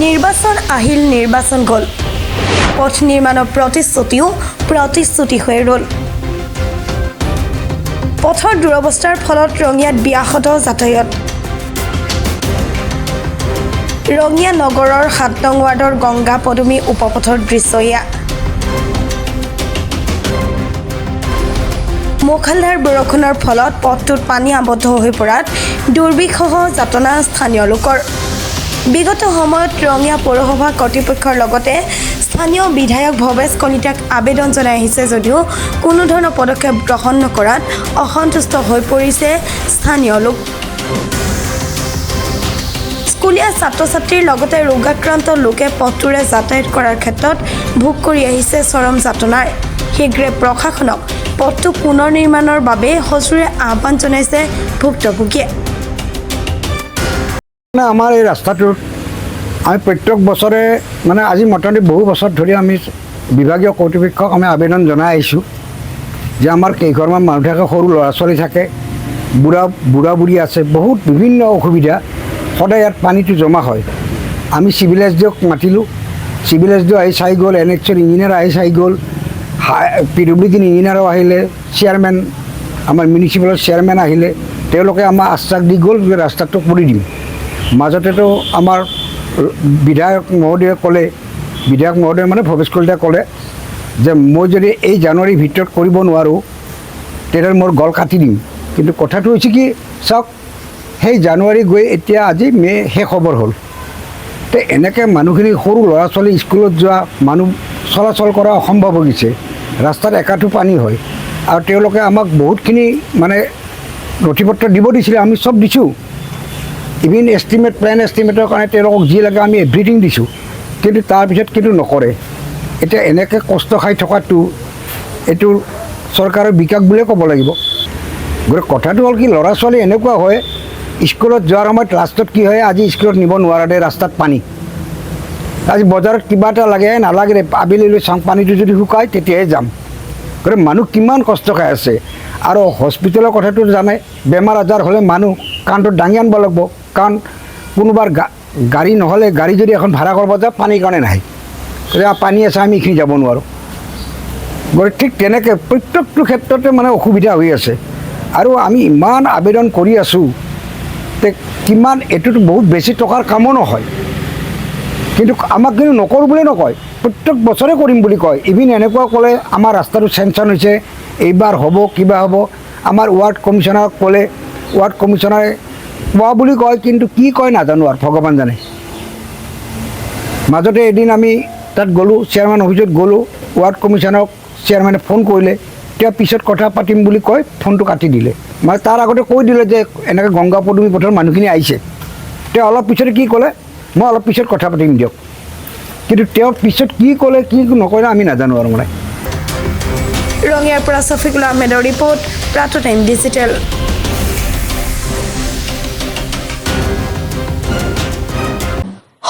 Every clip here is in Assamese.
নিৰ্বাচন আহিল নিৰ্বাচন গ'ল পথ নিৰ্মাণৰ প্ৰতিশ্ৰুতি হৈ ৰ'ল পথৰ দুৰৱস্থাৰ ফলত ৰঙিয়াত ব্যাহত যাতায়াত ৰঙিয়া নগৰৰ ৭ নং ৱাৰ্ডৰ গংগা পদুমী উপপথৰ দৃশ্য এয়া মুষলধাৰ বৰষুণৰ ফলত পথটোত পানী আবদ্ধ হৈ পৰাত দুৰ্বিষহ যাতনা স্থানীয় লোকৰ বিগত সময়ত ৰঙিয়া পৌৰসভা কৰ্তৃপক্ষৰ লগতে স্থানীয় বিধায়ক ভৱেশ কলিতাক আবেদন জনাই আহিছে যদিও কোনো ধৰণৰ পদক্ষেপ গ্ৰহণ নকৰাত অসন্তুষ্ট হৈ পৰিছে স্থানীয় লোক স্কুলীয়া ছাত্ৰ-ছাত্ৰীৰ লগতে ৰোগাক্ৰান্ত লোকে পথটোৰে যাতায়াত কৰাৰ ক্ষেত্ৰত ভোগ কৰি আহিছে চৰম যাতনাৰ শীঘ্ৰে প্ৰশাসনক পথটো পুনৰ নিৰ্মাণৰ বাবে সজোৰে আহ্বান জনাইছে ভুক্তভোগীয়ে আমাৰ এই ৰাস্তাটোত আমি প্ৰত্যেক বছৰে আজি মোটামুটি বহু বছৰ ধৰি আমি বিভাগীয় কৰ্তৃপক্ষক আমি আবেদন জনাই আহিছোঁ যে আমাৰ কেইঘৰমান মানুহ থাকে সৰু ল'ৰা ছোৱালী থাকে বুঢ়া বুঢ়ী আছে বহুত বিভিন্ন অসুবিধা সদায় ইয়াত পানীটো জমা হয় আমি চিভিল এছডিঅ'ক মাতিলোঁ চিভিল এছডিঅ' আহি চাই গ'ল NHৰ ইঞ্জিনিয়াৰ আহি চাই গ'ল PWD ইঞ্জিনিয়াৰো আহিলে চেয়াৰমেন আমাৰ মিউনিচিপালৰ চেয়াৰমেন আহিলে তেওঁলোকে আমাৰ আশ্বাস দি গ'ল যে ৰাস্তাটো কৰি দিম মাজতেতো আমাৰ বিধায়ক মহোদয়ে ক'লে ভৱেশ কলিতাই ক'লে যে মই যদি এই জানুৱাৰীৰ ভিতৰত কৰিব নোৱাৰোঁ তেতিয়া মোৰ গল কাটি দিম কিন্তু কথাটো হৈছে কি চাওক সেই জানুৱাৰী গৈ এতিয়া আজি মে শেষ খবৰ হ'ল তো এনেকৈ মানুহখিনি সৰু ল'ৰা ছোৱালী স্কুলত যোৱা মানুহ চলাচল কৰা অসম্ভৱ হৈ গৈছে ৰাস্তাত একাঠো পানী হয় আৰু তেওঁলোকে আমাক বহুতখিনি নথি পত্ৰ দিব দিছিলে আমি চব দিছোঁ ইভিন প্লেন এষ্টিমেটৰ কাৰণে তেওঁলোকক যি লাগে আমি এভৰিথিং দিছোঁ কিন্তু তাৰপিছত কিন্তু নকৰে এতিয়া এনেকৈ কষ্ট খাই থকাটো এইটো চৰকাৰৰ বিকাশ বুলিয়ে ক'ব লাগিব গতিকে কথাটো হ'ল কি ল'ৰা ছোৱালী এনেকুৱা হয় স্কুলত যোৱাৰ সময়ত লাষ্টত কি হয় আজি স্কুলত নিব নোৱাৰে ৰাস্তাত পানী আজি বজাৰত কিবা এটা লাগে নালাগে আবেলিলৈ চাওঁ পানীটো যদি শুকায় তেতিয়াহে যাম গতিকে মানুহ কিমান কষ্ট খাই আছে আৰু হস্পিটেলৰ কথাটো জানে বেমাৰ আজাৰ হ'লে মানুহ কাণটো দাঙি আনিব লাগিব কাৰণ কোনোবাৰ গাড়ী নহ'লে গাড়ী যদি এখন ভাড়া কৰিব যায় পানীৰ কাৰণে নাহে গতিকে পানী আছে আমি এইখিনি যাব নোৱাৰোঁ গতিকে ঠিক তেনেকৈ প্ৰত্যেকটো ক্ষেত্ৰতে অসুবিধা হৈ আছে আৰু আমি ইমান আবেদন কৰি আছোঁ কিমান এইটোতো বহুত বেছি টকাৰ কামো নহয় কিন্তু আমাক কিন্তু নকৰোঁ বুলি নকয় প্ৰত্যেক বছৰে কৰিম বুলি কয় ইভিন এনেকুৱা ক'লে আমাৰ ৰাস্তাটো চেংচন হৈছে এইবাৰ হ'ব কিবা হ'ব আমাৰ ৱাৰ্ড কমিশ্যনাৰক ক'লে ৱাৰ্ড কমিশ্যনাৰে কোৱা বুলি কয় কিন্তু কি কয় নাজানো আৰু ভগৱান জানে মাজতে এদিন আমি তাত গ'লোঁ চেয়াৰমেন অফিচত গ'লোঁ ৱাৰ্ড কমিশ্যনাৰক চেয়াৰমেনে ফোন কৰিলে তেওঁ পিছত কথা পাতিম বুলি কৈ ফোনটো কাটি দিলে তাৰ আগতে কৈ দিলে যে এনেকৈ গংগা পদুমী পথৰ মানুহখিনি আহিছে তেওঁ অলপ পিছতে কি ক'লে মই অলপ পিছত কথা পাতিম দিয়ক কিন্তু তেওঁ পিছত কি ক'লে কি নকৰে আমি নাজানো আৰু ৰঙিয়াৰ পৰা ছফিকুল আহমেদৰ ৰিপৰ্ট প্ৰাতঃ টাইম ডিজিটেল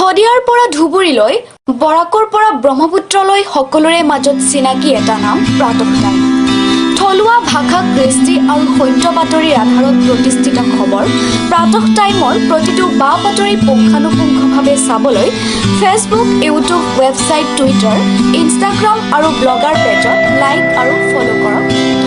শদিয়াৰ পৰা ধুবুৰীলৈ বৰাকৰ পৰা ব্ৰহ্মপুত্ৰলৈ সকলোৰে মাজত চিনাকি এটা নাম প্ৰাতঃ টাইম থলুৱা ভাষা কৃষ্টি আৰু সত্য বাতৰিৰ আধাৰত প্ৰতিষ্ঠিত খবৰ প্ৰাতঃ টাইমৰ প্ৰতিটো বা বাতৰি পুংখানুপুংখভাৱে চাবলৈ Facebook YouTube website Twitter Instagram আৰু ব্লগাৰ পেজত লাইক আৰু ফ'ল' কৰক